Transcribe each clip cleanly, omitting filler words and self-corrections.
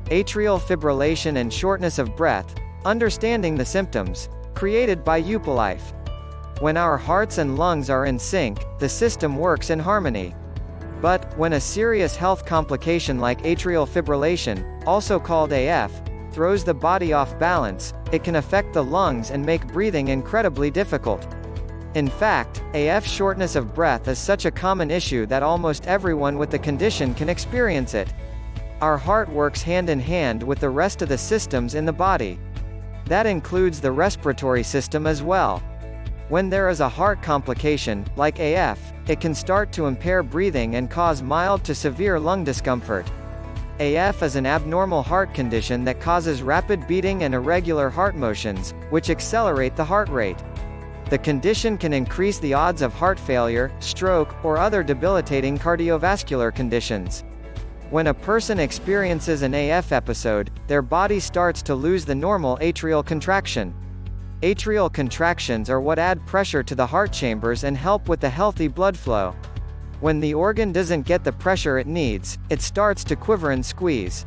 Atrial fibrillation and shortness of breath, understanding the symptoms, created by UPOlife. When our hearts and lungs are in sync, the system works in harmony. But, when a serious health complication like atrial fibrillation, also called AF, throws the body off balance, it can affect the lungs and make breathing incredibly difficult. In fact, AF shortness of breath is such a common issue that almost everyone with the condition can experience it. Our heart works hand in hand with the rest of the systems in the body. That includes the respiratory system as well. When there is a heart complication, like AF, it can start to impair breathing and cause mild to severe lung discomfort. AF is an abnormal heart condition that causes rapid beating and irregular heart motions, which accelerate the heart rate. The condition can increase the odds of heart failure, stroke, or other debilitating cardiovascular conditions. When a person experiences an AF episode, their body starts to lose the normal atrial contraction. Atrial contractions are what add pressure to the heart chambers and help with the healthy blood flow. When the organ doesn't get the pressure it needs, it starts to quiver and squeeze.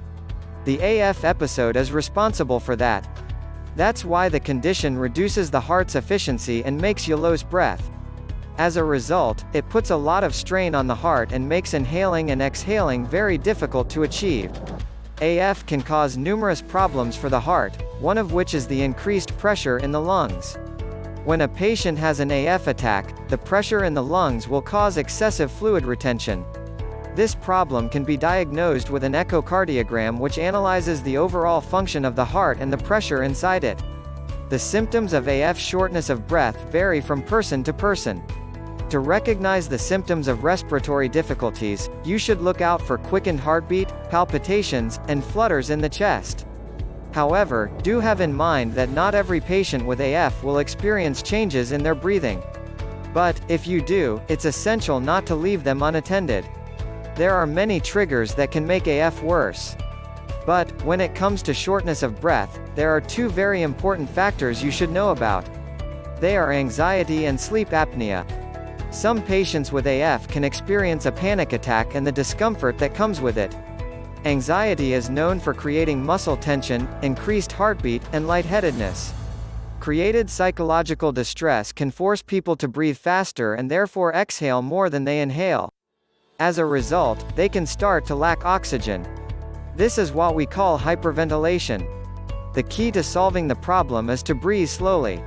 The AF episode is responsible for that. That's why the condition reduces the heart's efficiency and makes you lose breath. As a result, it puts a lot of strain on the heart and makes inhaling and exhaling very difficult to achieve. AF can cause numerous problems for the heart, one of which is the increased pressure in the lungs. When a patient has an AF attack, the pressure in the lungs will cause excessive fluid retention. This problem can be diagnosed with an echocardiogram which analyzes the overall function of the heart and the pressure inside it. The symptoms of AF shortness of breath vary from person to person. To recognize the symptoms of respiratory difficulties, you should look out for quickened heartbeat, palpitations, and flutters in the chest. However, do have in mind that not every patient with AF will experience changes in their breathing. But, if you do, it's essential not to leave them unattended. There are many triggers that can make AF worse. But, when it comes to shortness of breath, there are two very important factors you should know about. They are anxiety and sleep apnea. Some patients with AF can experience a panic attack and the discomfort that comes with it. Anxiety is known for creating muscle tension, increased heartbeat, and lightheadedness. Created psychological distress can force people to breathe faster and therefore exhale more than they inhale. As a result, they can start to lack oxygen. This is what we call hyperventilation. The key to solving the problem is to breathe slowly.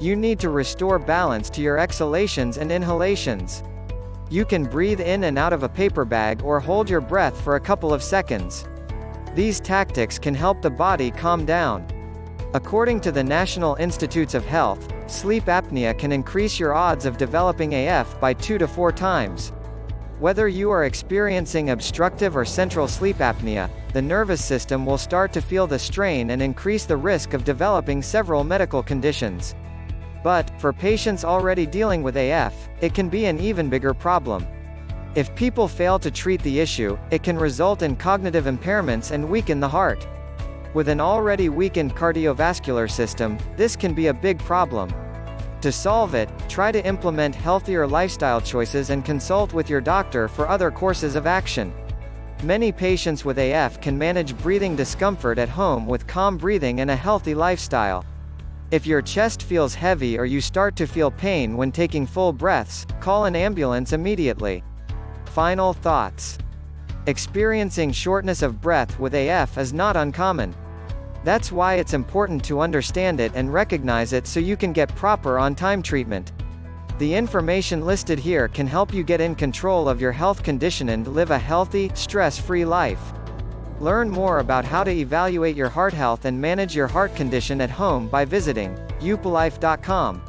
You need to restore balance to your exhalations and inhalations. You can breathe in and out of a paper bag or hold your breath for a couple of seconds. These tactics can help the body calm down. According to the National Institutes of Health, sleep apnea can increase your odds of developing AF by 2 to 4 times. Whether you are experiencing obstructive or central sleep apnea, the nervous system will start to feel the strain and increase the risk of developing several medical conditions. But, for patients already dealing with AF, it can be an even bigger problem. If people fail to treat the issue, it can result in cognitive impairments and weaken the heart. With an already weakened cardiovascular system, this can be a big problem. To solve it, try to implement healthier lifestyle choices and consult with your doctor for other courses of action. Many patients with AF can manage breathing discomfort at home with calm breathing and a healthy lifestyle. If your chest feels heavy or you start to feel pain when taking full breaths, call an ambulance immediately. Final thoughts. Experiencing shortness of breath with AF is not uncommon. That's why it's important to understand it and recognize it so you can get proper on-time treatment. The information listed here can help you get in control of your health condition and live a healthy, stress-free life. Learn more about how to evaluate your heart health and manage your heart condition at home by visiting UPOlife.com.